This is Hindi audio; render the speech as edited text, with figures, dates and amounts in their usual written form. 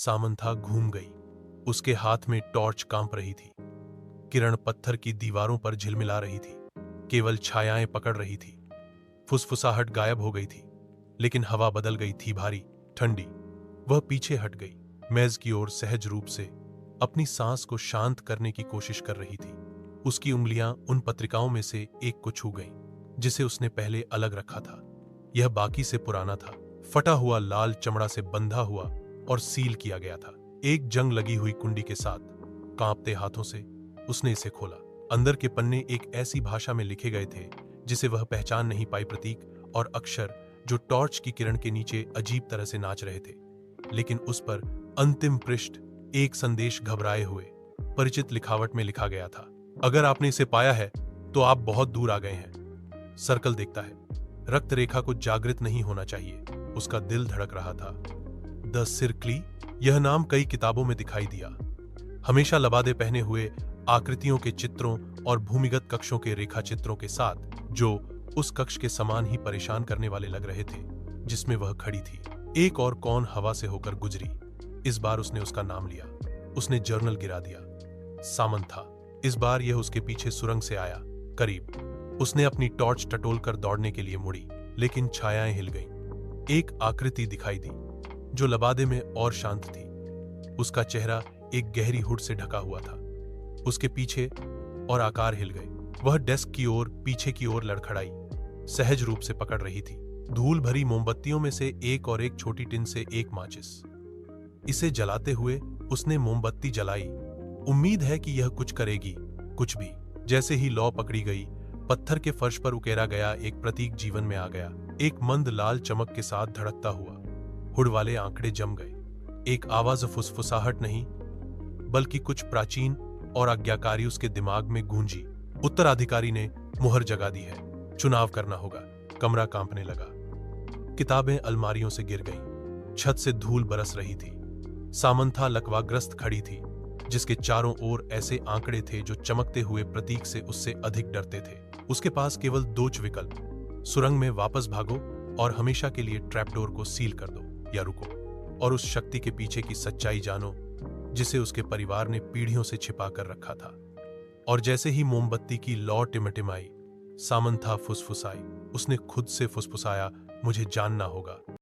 सामंथा घूम गई। उसके हाथ में टॉर्च कांप रही थी। किरण पत्थर की दीवारों पर झिलमिला रही थी, केवल छायाएं पकड़ रही थी। फुसफुसाहट गायब हो गई थी, लेकिन हवा बदल गई थी, भारी, ठंडी। वह पीछे हट गई, मेज की ओर सहज रूप से अपनी सांस को शांत करने की कोशिश कर रही थी। उसकी उंगलियां उन पत्रिकाओं में से एक को छू गईं, जिसे उसने पहले अलग रखा था। यह बाकी से पुराना था, फटा हुआ, लाल चमड़ा से बंधा हुआ और सील किया गया था, एक जंग लगी हुई कुंडी के साथ। कांपते हाथों से उसने इसे खोला। अंदर के पन्ने एक ऐसी भाषा में लिखे गए थे जिसे वह पहचान नहीं पाई, प्रतीक और अक्षर जो टॉर्च की किरण के नीचे अजीब तरह से नाच रहे थे। लेकिन उस पर अंतिम पृष्ठ एक संदेश घबराए हुए, परिचित लिखावट में लिखा गया था। अगर आपने इसे पाया है तो आप बहुत दूर आ गए हैं। सर्कल देखता है, रक्त रेखा को जागृत नहीं होना चाहिए। उसका दिल धड़क रहा था। द सिरक्ली, यह नाम कई किताबों में दिखाई दिया। हमेशा लबादे पहने हुए, आकृतियों के चित्रों और भूमिगत कक्षों के रेखा चित्रों के साथ, जो उस कक्ष के समान ही परेशान करने वाले लग रहे थे जिसमें वह खड़ी थी। एक और कौन हवा से होकर गुजरी। इस बार उसने उसका नाम लिया। उसने जर्नल गिरा दिया। सामंथा। इस बार यह उसके पीछे सुरंग से आया, करीब। उसने अपनी टॉर्च टटोलकर दौड़ने के लिए मुड़ी, लेकिन छायाएं हिल गईं। एक आकृति दिखाई दी जो लबादे में और शांत थी। उसका चेहरा एक गहरी हुड से ढका हुआ था। उसके पीछे और आकार हिल गए। वह डेस्क की ओर, पीछे की ओर लड़खड़ाई, सहज रूप से पकड़ रही थी। धूल भरी मोमबत्तियों में से एक और एक छोटी टिन से एक माचिस। इसे जलाते हुए उसने मोमबत्ती जलाई। उम्मीद है कि यह कुछ करेगी, कुछ भी। जैसे ही लौ पकड़ी गई, पत्थर के फर्श पर उकेरा गया एक प्रतीक जीवन में आ गया, एक मंद लाल चमक के साथ धड़कता हुआ। हुड वाले आंकड़े जम गए। एक आवाज, फुसफुसाहट नहीं, बल्कि कुछ प्राचीन और आज्ञाकारी उसके दिमाग में गूंजी। उत्तराधिकारी ने मुहर जगा दी है, चुनाव करना होगा। कमरा कांपने लगा। किताबें अलमारियों से गिर गईं। छत से धूल बरस रही थी। सामंथा लकवाग्रस्त खड़ी थी, जिसके चारों ओर ऐसे आंकड़े थे जो चमकते हुए प्रतीक से उससे अधिक डरते थे। उसके पास केवल दो विकल्प, सुरंग में वापस भागो और हमेशा के लिए ट्रैपडोर को सील कर दो, या रुको और उस शक्ति के पीछे की सच्चाई जानो जिसे उसके परिवार ने पीढ़ियों से छिपा कर रखा था। और जैसे ही मोमबत्ती की लौ टिमटिमाई, सामंथा फुसफुसाई। उसने खुद से फुसफुसाया, मुझे जानना होगा।